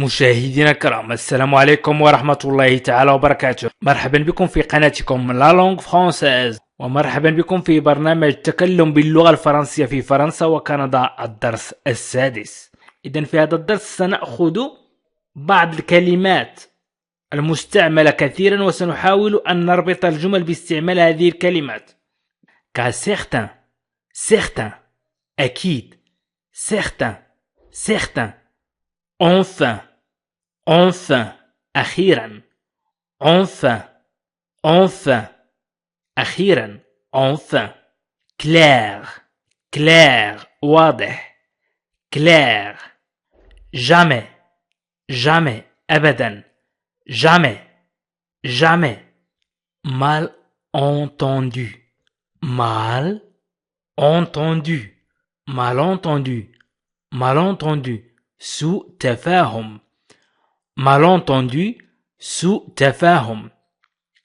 مشاهدينا الكرام، السلام عليكم ورحمة الله تعالى وبركاته. مرحبا بكم في قناتكم لا لونغ فرانسيز، ومرحبا بكم في برنامج تكلم باللغة الفرنسية في فرنسا وكندا الدرس السادس. إذن في هذا الدرس سنأخذ بعض الكلمات المستعملة كثيرا وسنحاول أن نربط الجمل باستعمال هذه الكلمات. كcertain certain أكيد certain certain enfin enfin أخيرا enfin enfin أخيرا enfin clair clair واضح clair jamais jamais أبدا jamais jamais mal entendu mal entendu mal entendu mal entendu سوء تفاهم malentendu سوء تفاهم.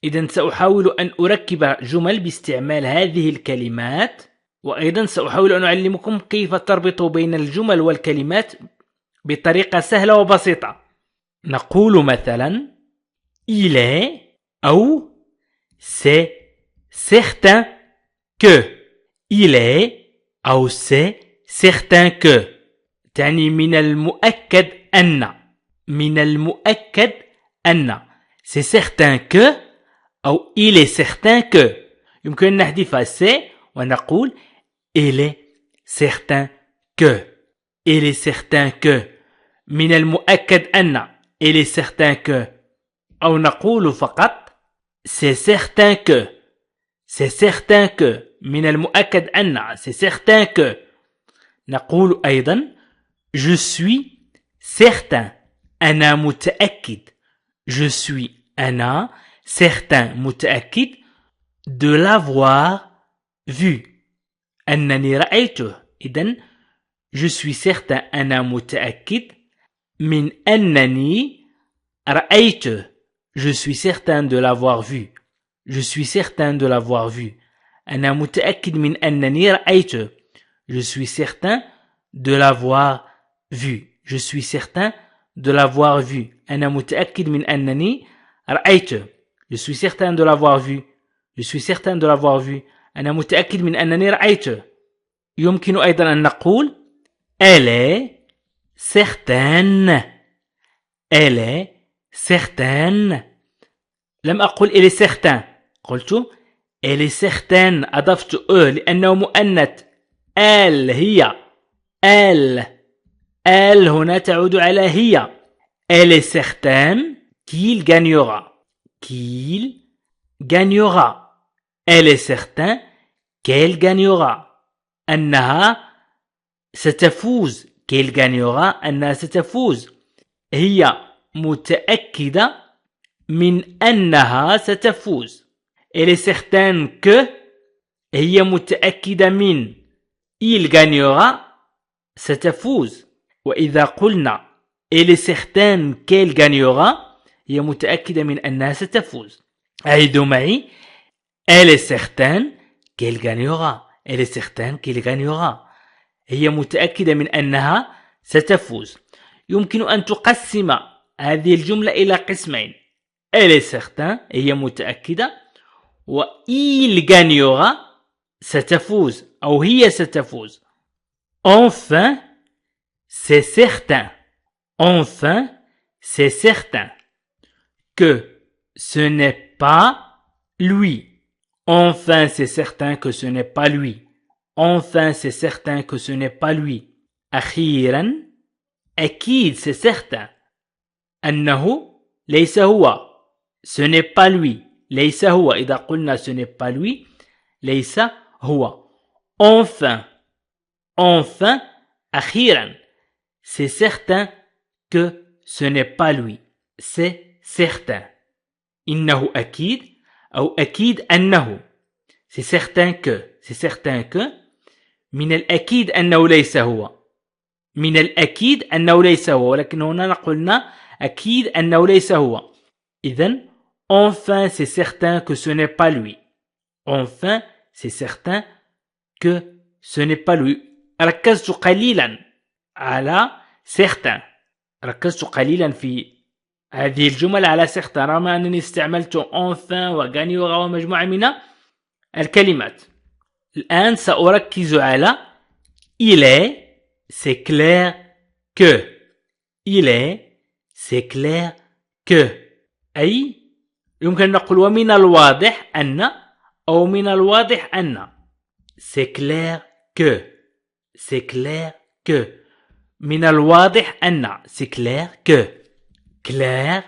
إذن سأحاول أن أركب جمل باستعمال هذه الكلمات، وأيضا سأحاول أن أعلمكم كيف تربط بين الجمل والكلمات بطريقة سهلة وبسيطة. نقول مثلا il est أو c'est certain que il est أو c'est certain que تعني من المؤكد أن من المؤكد أن c'est certain que أو il est certain que يمكن أن نحذف c'est ونقول il est certain que il est certain que من المؤكد أن il est certain que أو نقول فقط c'est certain que c'est certain que من المؤكد أن c'est certain que. نقول أيضا je suis certain أنا متأكد je suis أنا certain متأكد de l'avoir vu أنني رأيته. إذن je suis certain أنا متأكد من أنني رأيته je suis certain de l'avoir vu je suis certain de l'avoir vu أنا متأكد من أنني رأيته je suis certain de l'avoir vu je suis certain de l'avoir vu أنا متأكد من أنني رأيته je suis certain de l'avoir vu je suis certain de l'avoir vu أنا متأكد من أنني رأيته. يمكن أيضا أن نقول elle est certaine elle est certaine. لم أقل elle est certain، قلت elle est certaine، أضفت لأنه مؤنث. elle هي elle هنا تعود على هي. elle est certaine qu'il gagnera elle est certain qu'elle gagnera أنها ستفوز qu'elle gagnera أنها ستفوز. هي متأكدة من أنها ستفوز. elle est certaine que هي متأكدة من il gagnera ستفوز. وإذا قلنا elle est certaine qu'elle gagnera هي متأكدة من أنها ستفوز. أعيدوا معي elle est certaine qu'elle gagnera elle est certaine qu'elle gagnera هي متأكدة من أنها ستفوز. يمكن أن تقسم هذه الجملة إلى قسمين. elle est certaine هي متأكدة، و il gagnera ستفوز أو هي ستفوز. enfin c'est certain enfin c'est certain que ce n'est pas lui enfin c'est certain que ce n'est pas lui enfin c'est certain que ce n'est pas lui. أخيرا أكيد c'est certain أنه ليس هو ce n'est pas lui ليس هو. إذا قلنا ce n'est pas lui ليس هو. enfin أخيرا c'est certain que ce n'est pas lui c'est certain إنه أكيد أو أكيد أنه c'est certain que من الأكيد أنه ليس هو من الأكيد أنه ليس هو، ولكن هنا قلنا أكيد أنه ليس هو. إذن enfin c'est certain que ce n'est pas lui enfin c'est certain que ce n'est pas lui. ركزت قليلا على certain ركزت قليلا في هذه الجمل على certains رغم أنني استعملت enfin وغانيوغا ومجموعة من الكلمات. الآن سأركز على il est, c'est clair que. il est, c'est clair que. أي يمكن أن نقول ومن الواضح أن أو من الواضح أن. c'est clair que. c'est clair que. من الواضح أن. c'est clair que. clair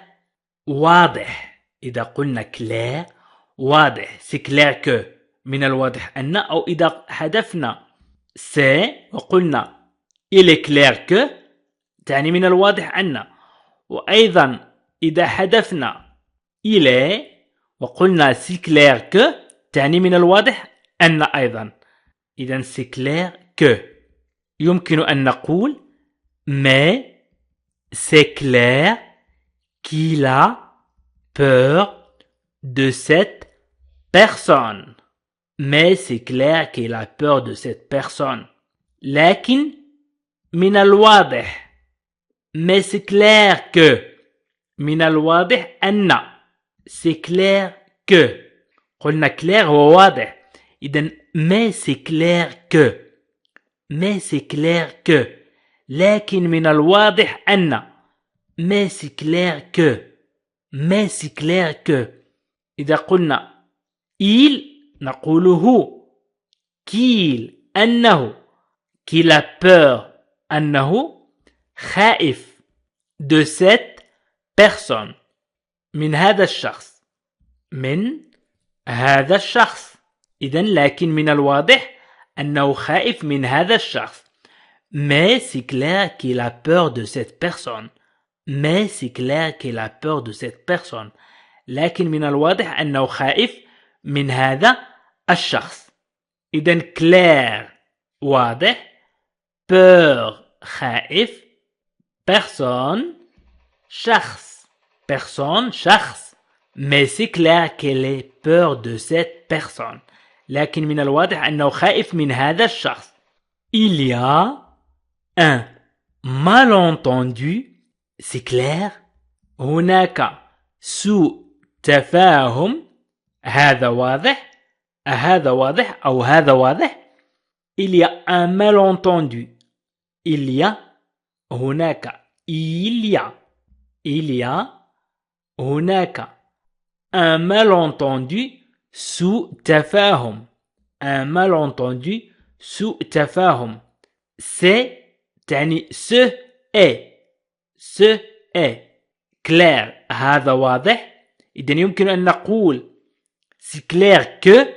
واضح. إذا قلنا clair واضح c'est clair que. من الواضح أن. أو إذا حذفنا c'est وقلنا il est clair que تعني من الواضح أن. وأيضا إذا حذفنا il est وقلنا c'est clair que تعني من الواضح أن أيضا. إذن c'est clair que. يمكن أن نقول mais c'est clair qu'il a peur de cette personne. mais c'est clair qu'il a peur de cette personne. لكن من الواضح mais c'est clair que. من الواضح أن. c'est clair que. قلنا clair هو واضح. إذن mais c'est clair que. mais c'est clair que. لكن من الواضح أن. mais c'est clair que. mais c'est clair que. إذا قلنا il نقوله qu'il أنه qu'il a peur أنه خائف de cette personne من هذا الشخص. من هذا الشخص. إذن لكن من الواضح أنه خائف من هذا الشخص. mais c'est clair qu'il a peur de cette personne. mais c'est clair qu'il a peur de cette personne. لكن من الواضح أنه خائف من هذا الشخص. إذن clair واضح peur خائف personne شخص. personne شخص. mais c'est clair qu'elle ait peur de cette personne. لكن من الواضح أنه خائف من هذا الشخص. il y a un malentendu. c'est clair. هناك سوء تفاهم. هذا واضح. هذا واضح أو هذا واضح. il y a un malentendu. il y a هناك il y a il y a هناك un malentendu سوء تفاهم. un malentendu سوء تفاهم. c'est تعني ce est clair. هذا واضح. إذن يمكن أن نقول c'est clair que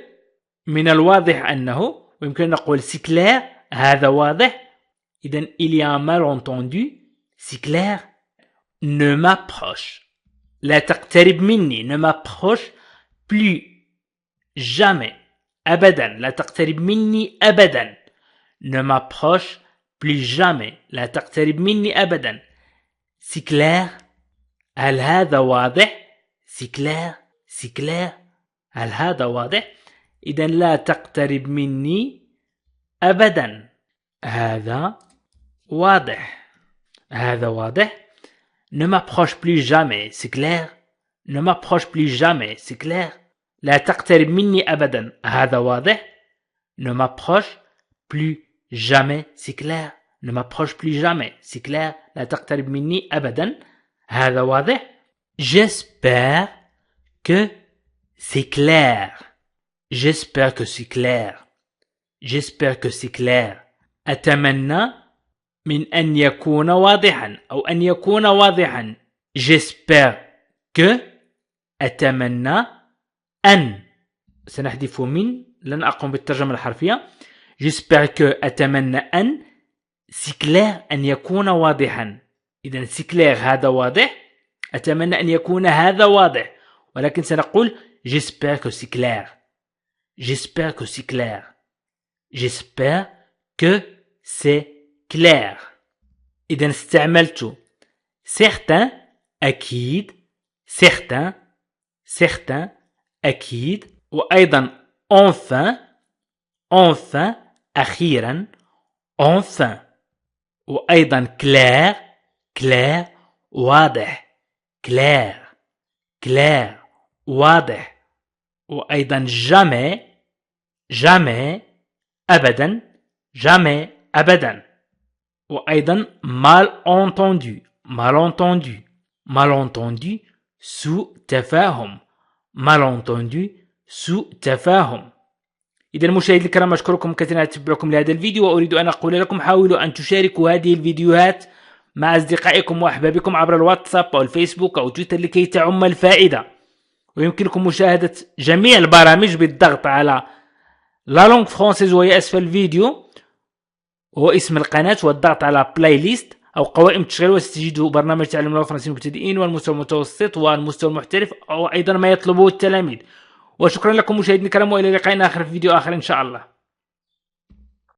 من الواضح أنه. ويمكن أن نقول c'est clair هذا واضح. إذن il y a un malentendu. c'est clair. ne m'approche. لا تقترب مني. ne m'approche plus jamais. أبدا. لا تقترب مني أبدا. ne m'approche plus jamais. لا تقترب مني أبدا. c'est clair. هل هذا واضح؟ c'est clair. c'est clair. هل هذا واضح؟ إذن لا تقترب مني أبدا. هذا واضح. هذا واضح. ne m'approche plus jamais. c'est clair. ne m'approche plus jamais. c'est clair. لا تقترب مني أبدا. هذا واضح. ne m'approche plus jamais. c'est clair. ne m'approche plus jamais. c'est clair. لا تقترب مني أبدا. هذا واضح. j'espère que c'est clair. j'espère que c'est clair. j'espère que c'est clair. أتمنى من أن يكون واضحا أو أن يكون واضحا. j'espère que أتمنى أن. سنحذف من. لن أقوم بالترجمة الحرفية. j'espère que أتمنى أن c'est clair أن يكون واضحا. إذن c'est clair هذا واضح. أتمنى أن يكون هذا واضح. ولكن سنقول j'espère que c'est clair. j'espère que c'est clair. j'espère que c'est clair. إذن استعملت certains أكيد. certains certains أكيد. وأيضا enfin أخيرا enfin. وأيضا clair كلير واضح، كلير كلير واضح. وأيضا jamais jamais أبدا، jamais أبدا. وأيضا mal entendu mal entendu mal entendu سوء تفاهم mal entendu سوء تفاهم. إذا المشاهدين الكرام أشكركم كثيرا على تتبعكم لهذا الفيديو، وأريد أن أقول لكم حاولوا أن تشاركوا هذه الفيديوهات مع أصدقائكم وأحبابكم عبر الواتساب أو الفيسبوك أو تويتر لكي تعم الفائدة. ويمكنكم مشاهدة جميع البرامج بالضغط على لا لونغ فرونسيز وهي أسفل الفيديو هو اسم القناة، والضغط على بلاي ليست أو قوائم التشغيل، وستجدوا برنامج تعلم اللغة الفرنسية للمبتدئين والمستوى المتوسط والمستوى المحترف، وأيضا ما يطلبه التلاميذ. وشكرا لكم مشاهدينا الكرام، وإلى لقاء آخر في فيديو آخر إن شاء الله.